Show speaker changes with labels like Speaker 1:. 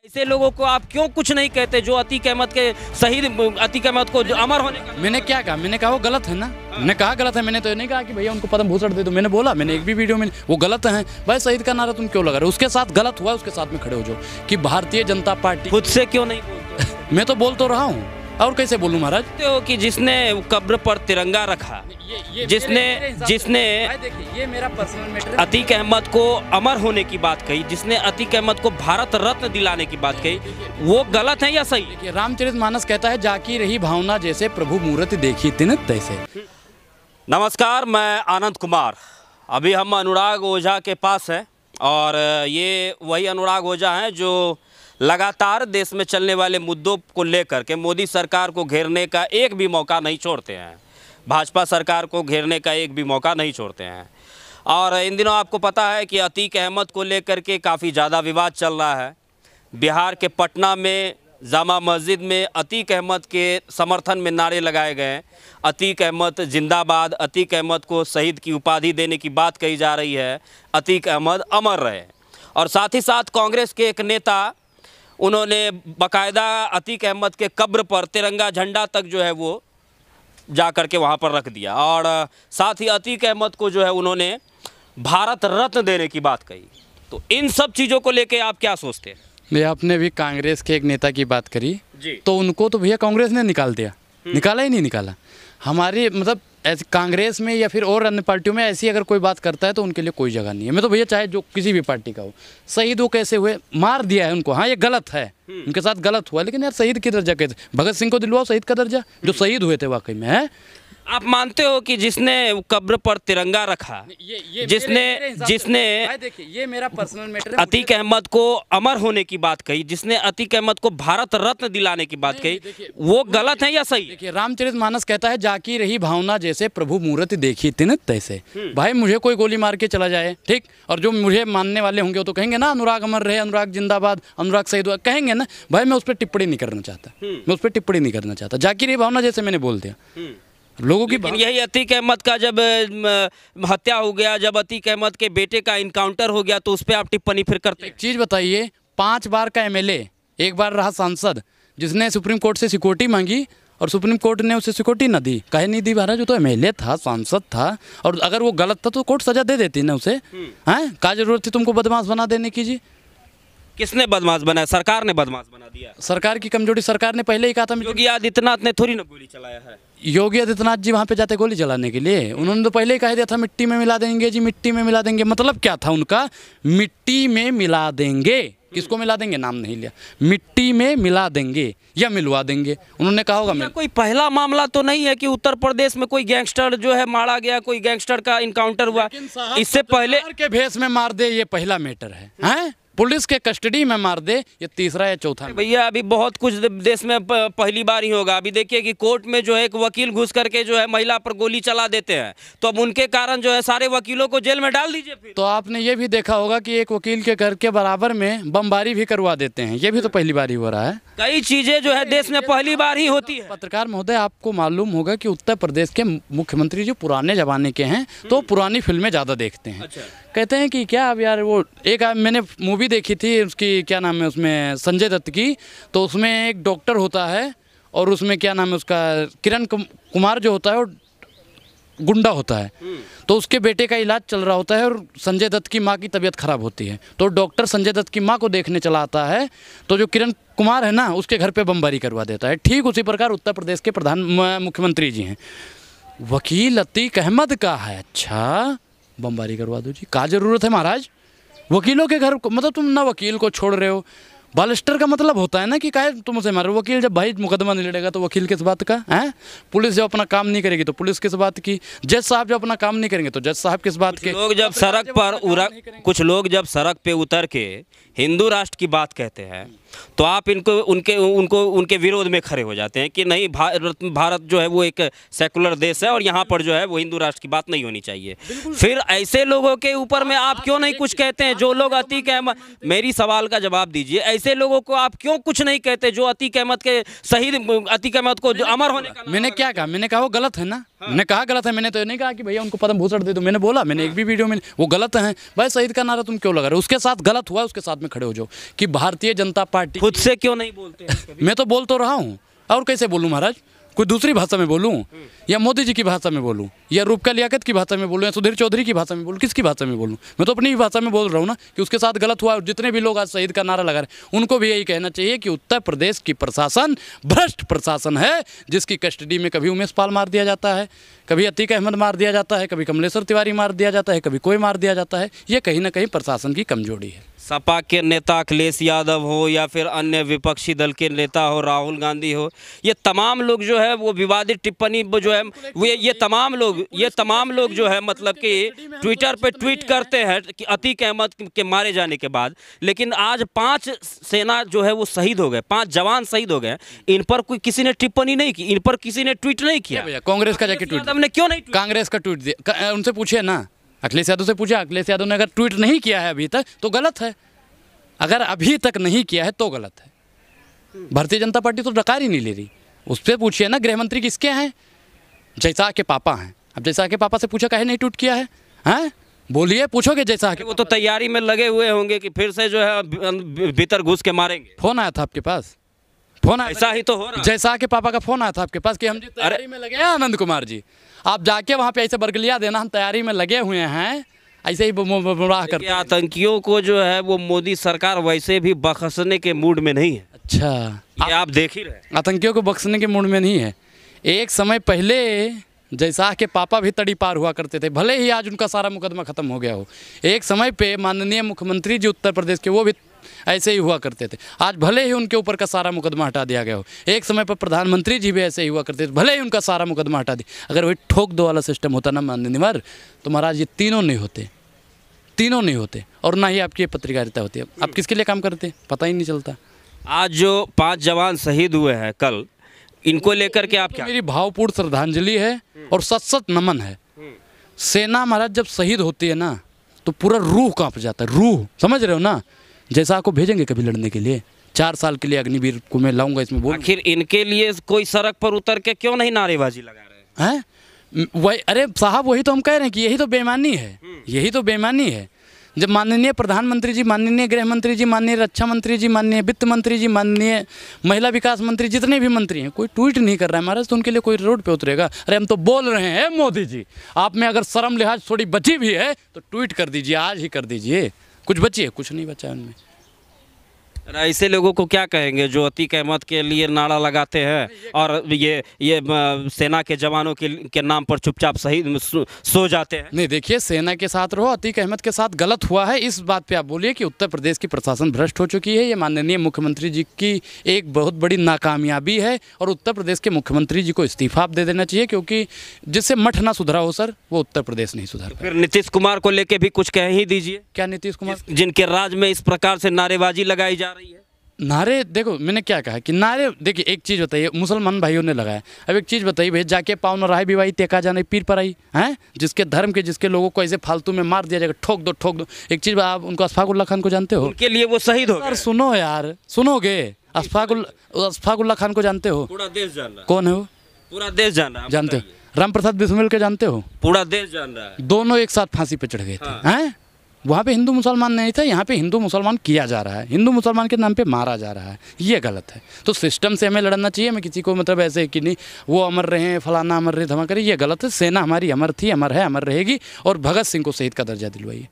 Speaker 1: ऐसे लोगों को आप क्यों कुछ नहीं कहते जो अतीक अहमद के शहीद अतीक अहमद को अमर होने का?
Speaker 2: मैंने क्या कहा? मैंने कहा वो गलत है ना। मैंने कहा गलत है। मैंने तो नहीं कहा कि भैया उनको पद्म भूषण दे दो। मैंने बोला, मैंने एक भी वीडियो में वो गलत है भाई। शहीद का नारा तुम क्यों लगा रहे हो? उसके साथ गलत हुआ, उसके साथ में खड़े हो जाओ कि भारतीय जनता पार्टी।
Speaker 1: खुद से क्यों नहीं बोलते?
Speaker 2: मैं तो बोल तो रहा हूँ, और कैसे बोलूँ महाराज?
Speaker 1: हो कि जिसने कब्र पर तिरंगा रखा, जिसने
Speaker 2: देखिए ये मेरा पर्सनल मैटर है।
Speaker 1: अतीक अहमद को अमर होने की बात कही, जिसने अतीक अहमद को भारत रत्न दिलाने की बात कही, वो गलत है या सही?
Speaker 2: देखिए रामचरितमानस कहता है, जाकी रही भावना जैसे प्रभु मूर्ति देखी तिन तैसे।
Speaker 1: नमस्कार, मैं आनंद कुमार। अभी हम अनुराग ओझा के पास हैं और ये वही अनुराग ओझा हैं जो लगातार देश में चलने वाले मुद्दों को लेकर के मोदी सरकार को घेरने का एक भी मौका नहीं छोड़ते हैं, भाजपा सरकार को घेरने का एक भी मौका नहीं छोड़ते हैं। और इन दिनों आपको पता है कि अतीक अहमद को लेकर के काफ़ी ज़्यादा विवाद चल रहा है। बिहार के पटना में जामा मस्जिद में अतीक अहमद के समर्थन में नारे लगाए गए। अतीक अहमद जिंदाबाद, अतीक अहमद को शहीद की उपाधि देने की बात कही जा रही है, अतीक अहमद अमर रहे। और साथ ही साथ कांग्रेस के एक नेता, उन्होंने बाकायदा अतीक अहमद के कब्र पर तिरंगा झंडा तक जो है वो जा कर के वहाँ पर रख दिया। और साथ ही अतीक अहमद को जो है उन्होंने भारत रत्न देने की बात कही। तो इन सब चीज़ों को लेके आप क्या सोचते हैं?
Speaker 2: भैया आपने भी कांग्रेस के एक नेता की बात करी
Speaker 1: जी।
Speaker 2: तो उनको तो भैया कांग्रेस ने निकाल दिया। निकाला ही नहीं निकाला। हमारी मतलब ऐसे कांग्रेस में या फिर और अन्य पार्टियों में ऐसी अगर कोई बात करता है तो उनके लिए कोई जगह नहीं है। मैं तो भैया चाहे जो किसी भी पार्टी का हो, शहीद वो कैसे हुए, मार दिया है उनको, हाँ ये गलत है, उनके साथ गलत हुआ, लेकिन यार शहीद की दर्जा कैसे? भगत सिंह को दिलवाओ शहीद का दर्जा, जो शहीद हुए थे वाकई में है।
Speaker 1: आप मानते हो कि जिसने कब्र पर तिरंगा रखा, जिसने
Speaker 2: देखिए ये मेरा पर्सनल मैटर है।
Speaker 1: अतीक अहमद को अमर होने की बात कही, जिसने अतीक अहमद को भारत रत्न दिलाने की बात कही, वो गलत है या सही?
Speaker 2: देखिए रामचरितमानस कहता है, जाकी रही भावना जैसे प्रभु मूर्ति देखी तिन तैसे। भाई मुझे कोई गोली मार के चला जाए, ठीक, और जो मुझे मानने वाले होंगे वो तो कहेंगे ना अनुराग अमर रहे, अनुराग जिंदाबाद, अनुराग शहीद हुआ, कहेंगे ना। भाई मैं उस पर टिप्पणी नहीं करना चाहता, मैं उस पर टिप्पणी नहीं करना चाहता। जाकी रही भावना जैसे मैंने बोल दिया लोगों की।
Speaker 1: लेकिन यही अतीक अहमद का जब हत्या हो गया, जब अतीक अहमद के बेटे का इनकाउंटर हो गया, तो उस पर आप टिप्पणी फिर करते हैं?
Speaker 2: एक चीज़ बताइए, 5 बार का एमएलए, एक बार रहा सांसद, जिसने सुप्रीम कोर्ट से सिक्योरिटी मांगी और सुप्रीम कोर्ट ने उसे सिक्योरिटी ना दी। काहे नहीं दी महाराज? जो तो एमएलए था, सांसद था, और अगर वो गलत था तो कोर्ट सजा दे देती ना उसे। हैं, क्या जरूरत थी तुमको बदमाश बना देने की? जी
Speaker 1: किसने बदमाश बनाया? सरकार ने बदमाश बना दिया।
Speaker 2: सरकार की कमजोरी, सरकार ने पहले ही कहा था।
Speaker 1: योगी आदित्यनाथ ने थोड़ी ना गोली चलाया है।
Speaker 2: योगी आदित्यनाथ जी वहाँ पे जाते गोली चलाने के लिए? उन्होंने तो पहले ही कह दिया था मिट्टी में मिला देंगे जी, मिट्टी में मिला देंगे। मतलब क्या था उनका? मिट्टी में मिला देंगे। किसको मिला देंगे? नाम नहीं लिया। मिट्टी में मिला देंगे या मिलवा देंगे, उन्होंने कहा होगा।
Speaker 1: कोई पहला मामला तो नहीं है कि उत्तर प्रदेश में कोई गैंगस्टर जो है मारा गया, कोई गैंगस्टर का इनकाउंटर हुआ। इससे पहले
Speaker 2: के भेष में मार दे, ये पहला मैटर है। पुलिस के कस्टडी में मार दे, ये तीसरा या चौथा।
Speaker 1: भैया अभी बहुत कुछ देश में पहली बार ही होगा। अभी देखिए कि कोर्ट में जो है एक वकील घुस करके जो है महिला पर गोली चला देते हैं, तो अब उनके कारण जो है सारे वकीलों को जेल में डाल दीजिए फिर।
Speaker 2: तो आपने ये भी देखा होगा कि एक वकील के घर के बराबर में बमबारी भी करवा देते हैं। ये भी तो पहली बार ही हो रहा है।
Speaker 1: कई चीजें जो है देश में पहली बार ही होती है।
Speaker 2: पत्रकार महोदय, आपको मालूम होगा कि उत्तर प्रदेश के मुख्यमंत्री जो पुराने जमाने के हैं, तो पुरानी फिल्में ज़्यादा देखते हैं। अच्छा। कहते हैं कि क्या अब यार, वो एक मैंने मूवी देखी थी, उसकी क्या नाम है, उसमें संजय दत्त की, तो उसमें एक डॉक्टर होता है और उसमें क्या नाम है उसका, किरण कुमार जो होता है वो गुंडा होता है। तो उसके बेटे का इलाज चल रहा होता है और संजय दत्त की माँ की तबीयत खराब होती है, तो डॉक्टर संजय दत्त की माँ को देखने चला आता है, तो जो किरण कुमार है ना, उसके घर पे बमबारी करवा देता है। ठीक उसी प्रकार उत्तर प्रदेश के मुख्यमंत्री जी हैं, वकील अतीक अहमद का है। अच्छा, बमबारी करवा दो जी, क्या जरूरत है महाराज? वकीलों के घर को, मतलब तुम ना वकील को छोड़ रहे हो। बालिस्टर का मतलब होता है ना कि काहे तुम उसे मारो। वकील जब भाई मुकदमा नहीं लड़ेगा तो वकील किस बात का है? पुलिस जब अपना काम नहीं करेगी तो पुलिस किस बात की? जज साहब जब अपना काम नहीं करेंगे तो जज साहब किस बात के?
Speaker 1: कुछ लोग जब सड़क पे उतर के हिंदू राष्ट्र की बात कहते हैं तो आप उनके विरोध में खड़े हो जाते हैं कि नहीं, भारत जो है वो एक सेकुलर देश है और यहाँ पर जो है वो हिंदू राष्ट्र की बात नहीं होनी चाहिए। फिर ऐसे लोगों के ऊपर में आप क्यों नहीं कुछ कहते हैं? जो लोग अतीक अहमद, मेरी सवाल का जवाब दीजिए, ऐसे लोगों को आप क्यों कुछ नहीं कहते जो अतीक अहमद के शहीद, अतीक अहमद को जो अमर होने का
Speaker 2: मैंने क्या कहा? मैंने कहा वो गलत है ना। मैंने कहा गलत है। मैंने तो नहीं कहा कि भैया उनको पद्म भूषण दे दो। मैंने बोला, मैंने एक भी वीडियो में, वो गलत है भाई। शहीद का नारा तुम क्यों लगा रहे हो? उसके साथ गलत हुआ, उसके साथ में खड़े हो जाओ कि भारतीय जनता पार्टी।
Speaker 1: खुद से क्यों नहीं बोलते हैं?
Speaker 2: मैं तो बोल तो रहा हूँ, और कैसे बोलूँ महाराज? कोई दूसरी भाषा में बोलूँ, या मोदी जी की भाषा में बोलूँ, या रूपका लियाकत की भाषा में बोलूँ, या सुधीर चौधरी की भाषा में बोलूँ? किसकी भाषा में बोलूँ? मैं तो अपनी ही भाषा में बोल रहा हूँ ना कि उसके साथ गलत हुआ। और जितने भी लोग आज शहीद का नारा लगा रहे हैं, उनको भी यही कहना चाहिए कि उत्तर प्रदेश की प्रशासन भ्रष्ट प्रशासन है, जिसकी कस्टडी में कभी उमेश पाल मार दिया जाता है, कभी अतीक अहमद मार दिया जाता है, कभी कमलेश्वर तिवारी मार दिया जाता है, कभी कोई मार दिया जाता है। ये कहीं ना कहीं प्रशासन की कमजोरी है।
Speaker 1: सपा के नेता अखिलेश यादव हो या फिर अन्य विपक्षी दल के नेता हो, राहुल गांधी हो, ये तमाम लोग जो है वो विवादित टिप्पणी जो है वो ये तमाम लोग जो है मतलब कि ट्विटर पे ट्वीट करते हैं कि अतीक अहमद के मारे जाने के बाद। लेकिन आज 5 सेना जो है वो शहीद हो गए, 5 जवान शहीद हो गए। इन पर कोई किसी ने टिप्पणी नहीं की, इन पर किसी ने ट्वीट नहीं किया।
Speaker 2: कांग्रेस का जाके ट्वीट,
Speaker 1: ने क्यों नहीं?
Speaker 2: कांग्रेस का ट्वीट दिया, उनसे पूछे ना, अखिलेश यादव से पूछा। अखिलेश यादव ने अगर ट्वीट नहीं किया है अभी तक तो गलत है। अगर अभी तक नहीं किया है तो गलत है। भारतीय जनता पार्टी तो डकार ही नहीं ले रही। उससे पूछिए ना, गृह मंत्री किसके हैं? जयशाह के पापा हैं। अब जयशाह के पापा से पूछा काहे नहीं ट्वीट किया है? हैं? बोलिए, पूछोगे जयशाह के।
Speaker 1: वो तो तैयारी में लगे हुए होंगे कि फिर से जो है भीतर घुस के मारेंगे।
Speaker 2: फोन आया था आपके पास? फोन आया?
Speaker 1: ऐसा ही तो हो रहा।
Speaker 2: जयशाह के पापा का फोन आया था आपके पास कि हम जी तैयारी में लगे हैं। आनंद कुमार जी, आप जाके वहाँ पे ऐसे बरगलिया देना, हम तैयारी में लगे हुए हैं, ऐसे ही गुमराह करते हैं।
Speaker 1: आतंकियों को जो है वो मोदी सरकार वैसे भी बख्शने के मूड में नहीं है।
Speaker 2: अच्छा,
Speaker 1: ये आप देख ही रहे।
Speaker 2: आतंकियों को बख्शने के मूड में नहीं है। एक समय पहले जयशाह के पापा भी तड़ी पार हुआ करते थे, भले ही आज उनका सारा मुकदमा खत्म हो गया हो। एक समय पे माननीय मुख्यमंत्री जी उत्तर प्रदेश के, वो भी ऐसे ही हुआ करते थे। आज भले ही उनके ऊपर का सारा मुकदमा हटा दिया गया हो। एक समय पर प्रधानमंत्री जी भी ऐसे ही हुआ करते थे, भले ही उनका सारा मुकदमा हटा दिया। अगर वही ठोक दो वाला सिस्टम होता ना माननीय, तो महाराज ये तीनों नहीं होते और ना ही आपकी पत्रकारिता होती है। आप किसके लिए काम करते हैं पता ही नहीं चलता।
Speaker 1: आज जो 5 जवान शहीद हुए हैं कल, इनको लेकर के आप क्या?
Speaker 2: मेरी भावपूर्ण श्रद्धांजलि है और सत नमन है। सेना महाराज जब शहीद होती है ना तो पूरा रूह कांप जाता है, रूह, समझ रहे हो ना? जयशाह को भेजेंगे कभी लड़ने के लिए? 4 साल के लिए अग्निवीर को मैं लाऊंगा इसमें बोल।
Speaker 1: आखिर इनके लिए कोई सड़क पर उतर के क्यों नहीं नारेबाजी लगा रहे हैं?
Speaker 2: वही, अरे साहब वही तो हम कह रहे हैं कि यही तो बेईमानी है, यही तो बेईमानी है। जब माननीय प्रधानमंत्री जी, माननीय गृह मंत्री जी, माननीय रक्षा मंत्री जी, माननीय वित्त मंत्री जी, माननीय महिला विकास मंत्री, जितने भी मंत्री हैं, कोई ट्वीट नहीं कर रहा है महाराज, तो उनके लिए कोई रोड पे उतरेगा? अरे हम तो बोल रहे हैं मोदी जी, आप में अगर शर्म लिहाज थोड़ी बची भी है तो ट्वीट कर दीजिए, आज ही कर दीजिए। कुछ बची है? कुछ नहीं बचा है उनमें।
Speaker 1: ऐसे लोगों को क्या कहेंगे जो अतीक अहमद के लिए नारा लगाते हैं और ये सेना के जवानों के नाम पर चुपचाप सो जाते हैं?
Speaker 2: नहीं, देखिए, सेना के साथ रहो, अतीक अहमद के साथ गलत हुआ है, इस बात पे आप बोलिए कि उत्तर प्रदेश की प्रशासन भ्रष्ट हो चुकी है। ये माननीय मुख्यमंत्री जी की एक बहुत बड़ी नाकामयाबी है और उत्तर प्रदेश के मुख्यमंत्री जी को इस्तीफा दे देना चाहिए, क्योंकि जिससे मठ ना सुधरा हो सर, वो उत्तर प्रदेश नहीं सुधर।
Speaker 1: फिर नीतीश कुमार को लेके भी कुछ कह ही दीजिए।
Speaker 2: क्या नीतीश कुमार?
Speaker 1: जिनके राज में इस प्रकार से नारेबाजी लगाई जा रही है।
Speaker 2: नारे देखो, मैंने क्या कहा कि नारे, देखिए एक चीज़ बताइए, मुसलमान भाइयों ने लगाया। अब एक चीज़ बताइए भाई, जाके पाँव न रहा विवाही तेका जाने पीर पर आई हैं, जिसके धर्म के, जिसके लोगों को ऐसे फालतू में मार दिया जाएगा, ठोक दो। एक चीज़, आप उनको अशफाकुल्ला खान को जानते हो?
Speaker 1: उनके लिए वो शहीद हो गए।
Speaker 2: सुनो यार, सुनोगे? अशफाकुल्ला खान को जानते हो?
Speaker 1: पूरा देश जान रहा है।
Speaker 2: कौन है वो?
Speaker 1: पूरा देश जान रहा है।
Speaker 2: जानते हो? राम प्रसाद बिस्मिल के जानते हो?
Speaker 1: पूरा देश जान रहा है।
Speaker 2: दोनों एक साथ फांसी पे चढ़ गए थे। हैं? वहाँ पे हिंदू मुसलमान नहीं था, यहाँ पे हिंदू मुसलमान किया जा रहा है, हिंदू मुसलमान के नाम पे मारा जा रहा है। ये गलत है। तो सिस्टम से हमें लड़ना चाहिए। मैं किसी को मतलब ऐसे कि नहीं वो अमर रहे, फलाना अमर रहे, धमा करे, ये गलत है। सेना हमारी अमर थी, अमर है, अमर रहेगी, और भगत सिंह को शहीद का दर्जा दिलवाइए।